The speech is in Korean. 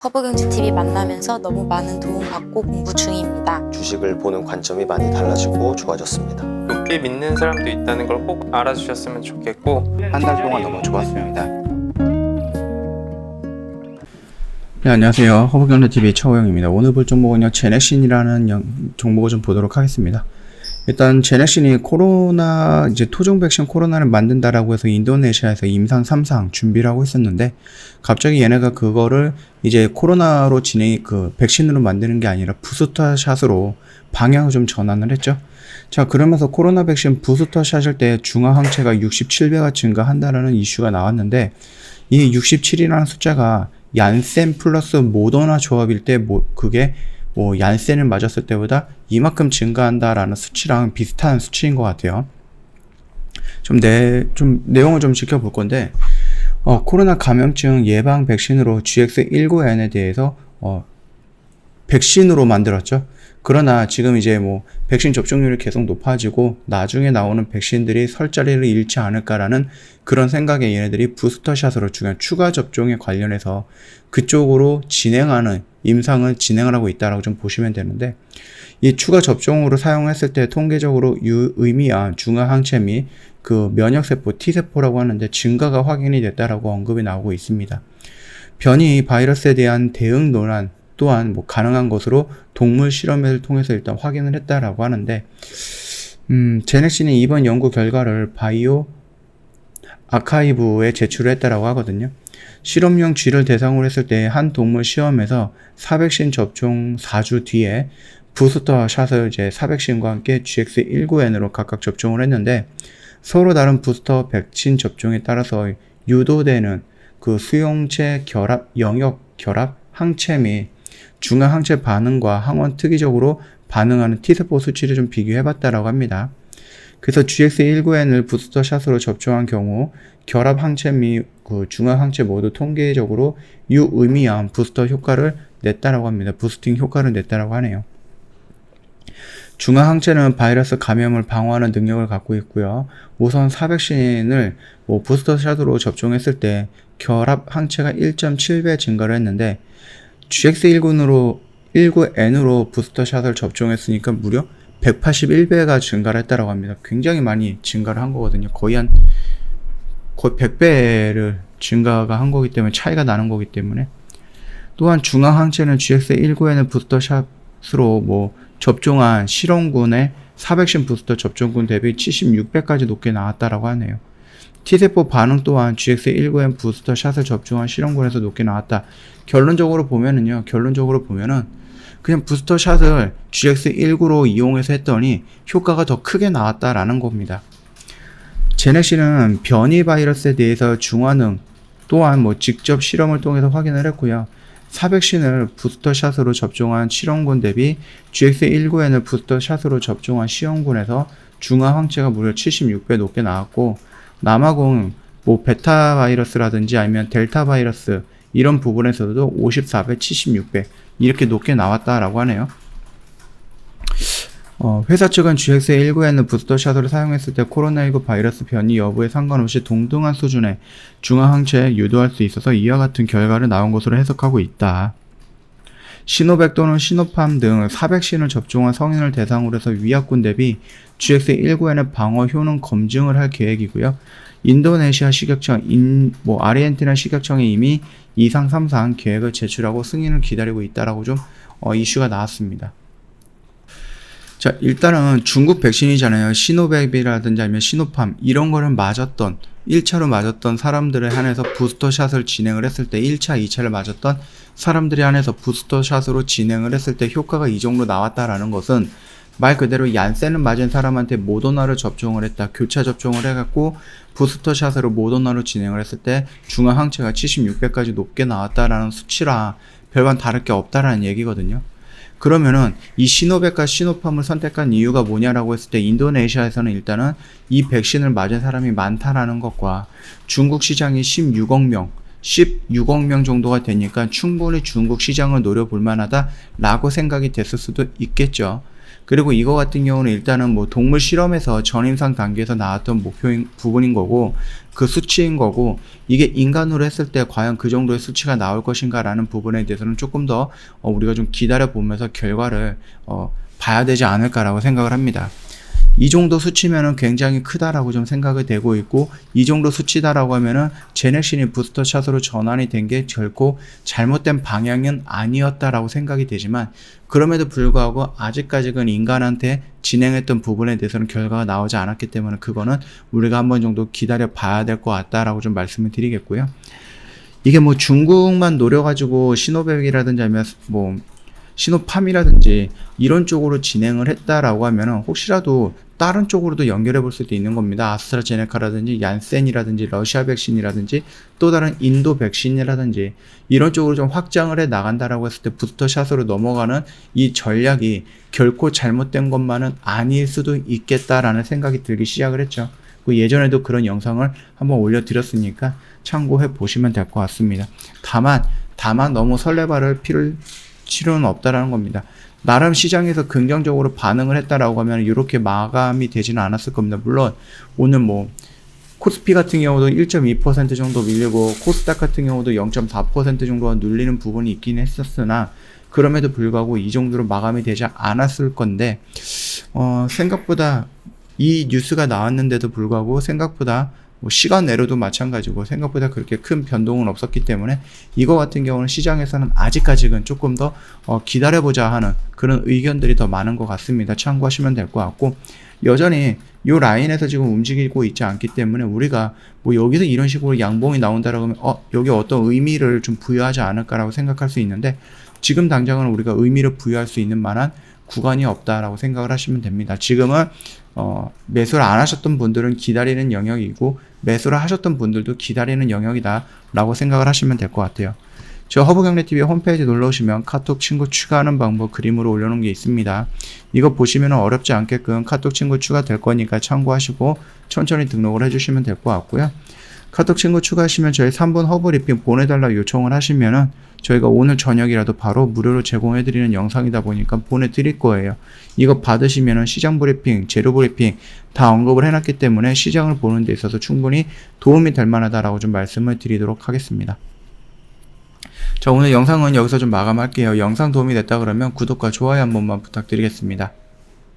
허브경제TV 만나면서 너무 많은 도움 받고 공부 중입니다. 주식을 보는 관점이 많이 달라지고 좋아졌습니다. 높게 믿는 사람도 있다는 걸 꼭 알아주셨으면 좋겠고, 한 달 동안 너무 좋았습니다. 네, 안녕하세요. 허브경제TV 차호영입니다. 오늘 볼 종목은요, 제넥신이라는 종목을 좀 보도록 하겠습니다. 일단 제넥신이 코로나 이제 토종 백신 코로나를 만든다라고 해서 인도네시아에서 임상 3상 준비를 하고 있었는데, 갑자기 얘네가 그거를 이제 코로나로 백신으로 만드는 게 아니라 부스터 샷으로 방향을 좀 전환을 했죠. 자, 그러면서 코로나 백신 부스터 샷일 때 중화 항체가 67배가 증가한다라는 이슈가 나왔는데, 이 67이라는 숫자가 얀센 플러스 모더나 조합일 때 그게 얀센을 맞았을 때보다 이만큼 증가한다라는 수치랑 비슷한 수치인 것 같아요. 좀 내용을 좀 지켜볼 건데, 코로나 감염증 예방 백신으로 GX19N에 대해서 백신으로 만들었죠. 그러나 지금 이제 백신 접종률이 계속 높아지고 나중에 나오는 백신들이 설 자리를 잃지 않을까라는 그런 생각에 얘네들이 부스터샷으로 추가 접종에 관련해서 그쪽으로 임상을 진행을 하고 있다라고 좀 보시면 되는데, 이 추가 접종으로 사용했을 때 통계적으로 유의미한 중화항체 및 그 면역세포 T세포라고 하는데 증가가 확인이 됐다라고 언급이 나오고 있습니다. 변이 바이러스에 대한 대응 논란 또한 가능한 것으로 동물 실험을 통해서 일단 확인을 했다라고 하는데, 제넥신이 이번 연구 결과를 바이오 아카이브에 제출을 했다라고 하거든요. 실험용 쥐를 대상으로 했을 때 한 동물 시험에서 사백신 접종 4주 뒤에 부스터 샷을 이제 사백신과 함께 GX19N으로 각각 접종을 했는데, 서로 다른 부스터 백신 접종에 따라서 유도되는 그 수용체 영역 결합 항체 및 중화 항체 반응과 항원 특이적으로 반응하는 T세포 수치를 좀 비교해봤다라고 합니다. 그래서 GX19N을 부스터 샷으로 접종한 경우 결합 항체 및 그 중화 항체 모두 통계적으로 유의미한 부스터 효과를 냈다라고 합니다. 부스팅 효과를 냈다라고 하네요. 중화 항체는 바이러스 감염을 방어하는 능력을 갖고 있고요. 우선 사백신을 부스터 샷으로 접종했을 때 결합 항체가 1.7배 증가를 했는데, GX19N으로 부스터 샷을 접종했으니까 무려 181배가 증가를 했다고 합니다. 굉장히 많이 증가를 한 거거든요. 거의 100배를 증가가 한 거기 때문에, 차이가 나는 거기 때문에. 또한 중화 항체는 GX19N 부스터 샷으로 접종한 실험군의 사백신 부스터 접종군 대비 76배까지 높게 나왔다라고 하네요. T세포 반응 또한 GX19N 부스터 샷을 접종한 실험군에서 높게 나왔다. 결론적으로 보면은 그냥 부스터 샷을 GX19로 이용해서 했더니 효과가 더 크게 나왔다라는 겁니다. 제넥신은 변이 바이러스에 대해서 중화능 또한 직접 실험을 통해서 확인을 했고요. 사백신을 부스터 샷으로 접종한 실험군 대비 GX19N을 부스터 샷으로 접종한 시험군에서 중화 항체가 무려 76배 높게 나왔고, 남아공 베타 바이러스라든지 아니면 델타 바이러스 이런 부분에서도 54배, 76배 이렇게 높게 나왔다라고 하네요. 회사 측은 GX19N을 부스터샷으로 사용했을 때 코로나19 바이러스 변이 여부에 상관없이 동등한 수준의 중화 항체에 유도할 수 있어서 이와 같은 결과를 나온 것으로 해석하고 있다. 시노백 또는 시노팜 등 사백신을 접종한 성인을 대상으로 해서 위약군 대비 GX19N의 방어 효능 검증을 할 계획이고요. 인도네시아 식약청, 아르헨티나 식약청이 이미 2상 3상 계획을 제출하고 승인을 기다리고 있다라고 좀 이슈가 나왔습니다. 자, 일단은 중국 백신이잖아요. 시노백이라든지 아니면 시노팜 이런 거를 1차로 맞았던 사람들에 한해서 부스터샷을 진행을 했을 때 1차, 2차를 맞았던 사람들에 한해서 부스터샷으로 진행을 했을 때 효과가 이 정도 나왔다라는 것은 말 그대로 얀센을 맞은 사람한테 모더나를 접종을 했다. 교차 접종을 해갖고 부스터샷으로 모더나로 진행을 했을 때 중화 항체가 76배까지 높게 나왔다라는 수치랑 별반 다를 게 없다라는 얘기거든요. 그러면은 이 시노백과 시노팜을 선택한 이유가 뭐냐라고 했을 때, 인도네시아에서는 일단은 이 백신을 맞은 사람이 많다라는 것과 중국 시장이 16억 명 정도가 되니까 충분히 중국 시장을 노려볼 만하다라고 생각이 됐을 수도 있겠죠. 그리고 이거 같은 경우는 일단은 동물 실험에서 전임상 단계에서 나왔던 목표인 부분인 거고, 그 수치인 거고, 이게 인간으로 했을 때 과연 그 정도의 수치가 나올 것인가 라는 부분에 대해서는 조금 더 우리가 좀 기다려 보면서 결과를 봐야 되지 않을까라고 생각을 합니다. 이 정도 수치면은 굉장히 크다라고 좀 생각이 되고 있고, 이 정도 수치다라고 하면은 제넥신이 부스터샷으로 전환이 된 게 결코 잘못된 방향은 아니었다라고 생각이 되지만, 그럼에도 불구하고 아직까지는 인간한테 진행했던 부분에 대해서는 결과가 나오지 않았기 때문에 그거는 우리가 한번 정도 기다려 봐야 될 것 같다라고 좀 말씀을 드리겠고요. 이게 뭐 중국만 노려가지고 시노백이라든지 아니면 뭐 시노팜이라든지 이런 쪽으로 진행을 했다라고 하면은 혹시라도 다른 쪽으로도 연결해 볼 수도 있는 겁니다. 아스트라제네카라든지 얀센이라든지 러시아 백신이라든지 또 다른 인도 백신이라든지 이런 쪽으로 좀 확장을 해 나간다라고 했을 때 부스터샷으로 넘어가는 이 전략이 결코 잘못된 것만은 아닐 수도 있겠다라는 생각이 들기 시작을 했죠. 예전에도 그런 영상을 한번 올려드렸으니까 참고해 보시면 될 것 같습니다. 다만 너무 설레발을 필요는 없다라는 겁니다. 나름 시장에서 긍정적으로 반응을 했다라고 하면 이렇게 마감이 되지는 않았을 겁니다. 물론 오늘 뭐 코스피 같은 경우도 1.2% 정도 밀리고 코스닥 같은 경우도 0.4% 정도가 눌리는 부분이 있긴 했었으나, 그럼에도 불구하고 이 정도로 마감이 되지 않았을 건데 생각보다 이 뉴스가 나왔는데도 불구하고 생각보다 뭐 시간 내로도 마찬가지고 생각보다 그렇게 큰 변동은 없었기 때문에 이거 같은 경우는 시장에서는 아직까지는 조금 더 기다려보자 하는 그런 의견들이 더 많은 것 같습니다. 참고하시면 될 것 같고, 여전히 이 라인에서 지금 움직이고 있지 않기 때문에 우리가 뭐 여기서 이런 식으로 양봉이 나온다라고 하면 여기 어떤 의미를 좀 부여하지 않을까라고 생각할 수 있는데, 지금 당장은 우리가 의미를 부여할 수 있는 만한 구간이 없다라고 생각을 하시면 됩니다. 지금은 매수를 안 하셨던 분들은 기다리는 영역이고, 매수를 하셨던 분들도 기다리는 영역이다 라고 생각을 하시면 될 것 같아요. 저 허브경제TV 홈페이지 놀러오시면 카톡 친구 추가하는 방법 그림으로 올려놓은 게 있습니다. 이거 보시면 어렵지 않게끔 카톡 친구 추가될 거니까 참고하시고 천천히 등록을 해주시면 될 것 같고요. 카톡 친구 추가하시면 저희 3분 허브 리핑 보내달라 요청을 하시면은 저희가 오늘 저녁이라도 바로 무료로 제공해드리는 영상이다 보니까 보내드릴 거예요. 이거 받으시면은 시장 브리핑, 재료 브리핑 다 언급을 해놨기 때문에 시장을 보는 데 있어서 충분히 도움이 될 만하다라고 좀 말씀을 드리도록 하겠습니다. 자, 오늘 영상은 여기서 좀 마감할게요. 영상 도움이 됐다 그러면 구독과 좋아요 한 번만 부탁드리겠습니다.